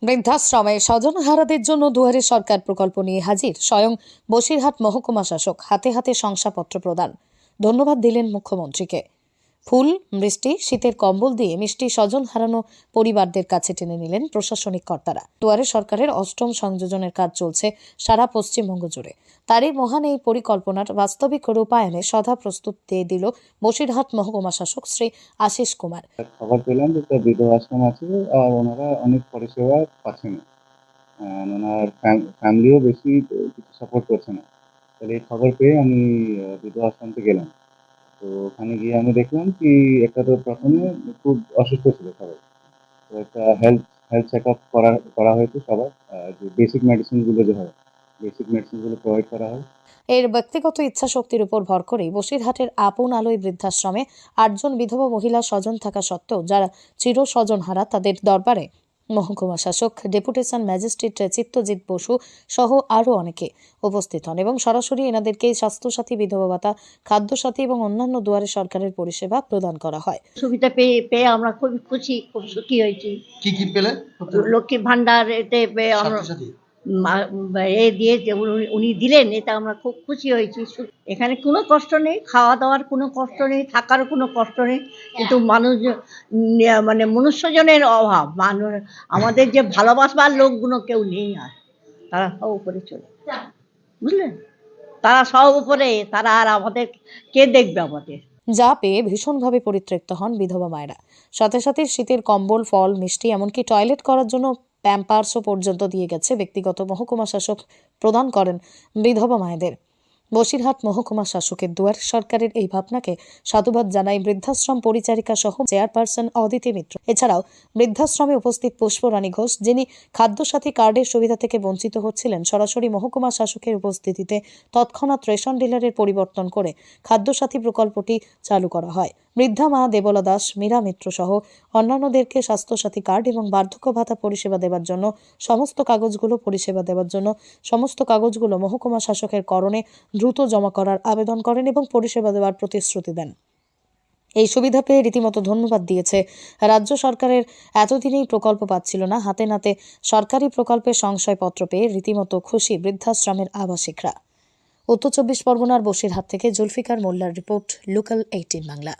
বৃদ্ধাশ্রমে স্বজনহারাদের জন্য দুয়ারে সরকার প্রকল্প নিয়ে হাজির স্বয়ং বসিরহাট মহকুমা শাসক। হাতে হাতে শংসাপত্র প্রদান। ধন্যবাদ দিলেন মুখ্যমন্ত্রীকে। ফুল, বৃষ্টি, শীতের কম্বল দিয়ে মিষ্টি স্বজন হারানো পরিবারদের কাছে টেনে নিলেন প্রশাসনিক কর্তারা। দুয়ারে সরকারের ৮ম সংযোজনের কাজ চলছে সারা পশ্চিমবঙ্গ জুড়ে। তারই মহান এই পরিকল্পনার বাস্তবিক রূপায়ণে সদা প্রস্তুত দিয়ে দিল বসিরহাট মহকুমা শাসক শ্রী আশিস কুমার। খবর পেলাম যে একটা বৃদ্ধাশ্রম আছে আর ওনারা অনেক পরিষেবা পাচ্ছেন না। ওনার ফ্যামিলিও বেশি কিছু সাপোর্ট করছে না। তাহলে এই খবর পেয়ে আমি বৃদ্ধাশ্রমতে গেলাম। তো ওখানে গিয়ে আমি দেখলাম কি একটা তো প্রথমে খুব অসুস্থ ছিল সবাই। তো একটা হেলথ চেক আপ করা হয়েছে সবার। যে বেসিক মেডিসিনগুলো যে হয়, বেসিক মেডিসিনগুলো প্রোভাইড করা হয়। এর ব্যক্তিগত ইচ্ছা শক্তির উপর ভর করেই বসিরহাটের আপন আলোয় বৃদ্ধাশ্রমে 8জন বিধবা মহিলা স্বজন থাকা সত্ত্বেও যারা চির স্বজনহারা তাদের দরবারে মহকুমা শাসক, ডেপুটেশন ম্যাজিস্ট্রেট চিত্তজিৎ বসু সহ আরও অনেকে উপস্থিত হন এবং সরাসরি এনাদেরকে স্বাস্থ্যসাথী, বিধবা ভাতা, খাদ্যসাথী এবং অন্যান্য দুয়ারে সরকারের পরিষেবা প্রদান করা হয়। সুবিধা পেয়ে পেয়ে আমরা খুবই খুশি, খুব সুখী হয়েছি। কি কি পেলে? লক্ষ্মী ভান্ডার এতে পেয়ে আমরা সাথী এ দিয়েছে, উনি দিলেন, এতে আমরা খুব খুশি হয়েছি। এখানে কোনো কষ্ট নেই, খাওয়া দাওয়ার কোনো কষ্ট নেই, থাকার কোনো কষ্ট নেই, কিন্তু মানুষ মানে মনুষ্যজনের অভাব। মানুষ আমাদের যে ভালোবাসবার লোকগুলো কেউ নেই, আর তারা সব উপরে চলে, বুঝলেন, তারা সব উপরে, তারা আর আমাদের কে দেখবে আমাদের। যা পেয়ে ভীষণভাবে পরিতৃপ্ত হন বিধবা মায়েরা। সাথে সাথে শীতের কম্বল, ফল, মিষ্টি, এমনকি টয়লেট করার জন্য প্যাম্পার্সও পর্যন্ত দিয়ে গেছে ব্যক্তিগত মহকুমা শাসক প্রদান করেন বিধবা মায়েদের। বসিরহাট মহকুমা শাসকের দুয়ার সরকারের এই ভাবনাকে সাধুবাদ জানায় বৃদ্ধাশ্রম পরিচারিকা সহ চেয়ারপারসন অদিতি মিত্র। এছাড়াও বৃদ্ধাশ্রমে উপস্থিত পুষ্পরানী ঘোষ, যিনি খাদ্যসাথী কার্ডের সুবিধা থেকে বঞ্চিত হচ্ছিলেন, সরাসরি মহকুমা শাসকের উপস্থিতিতে তৎক্ষণাৎ রেশন ডিলারের পরিবর্তন করে খাদ্যসাথী প্রকল্পটি চালু করা হয়। বৃদ্ধা মা দেবলা দাস, মীরা মিত্র সহ অন্যান্যদেরকে স্বাস্থ্যসাথী কার্ড এবং বার্ধক্য ভাতা পরিষেবা দেওয়ার জন্য সমস্ত কাগজগুলো মহকুমা শাসকের করণে দ্রুত জমা করার আবেদন করেন এবং পরিষেবা দেওয়ার প্রতিশ্রুতি দেন। এই সুবিধা পেয়ে রীতিমতো ধন্যবাদ দিয়েছে রাজ্য সরকারের। এতদিনেই প্রকল্প পাচ্ছিল না, হাতে নাতে সরকারি প্রকল্পের সংশয়পত্র পেয়ে রীতিমতো খুশি বৃদ্ধাশ্রমের আবাসিকরা। উত্তর 24 পরগনার বসিরহাট থেকে জুলফিকার মোল্লার রিপোর্ট, লোকাল 18 বাংলা।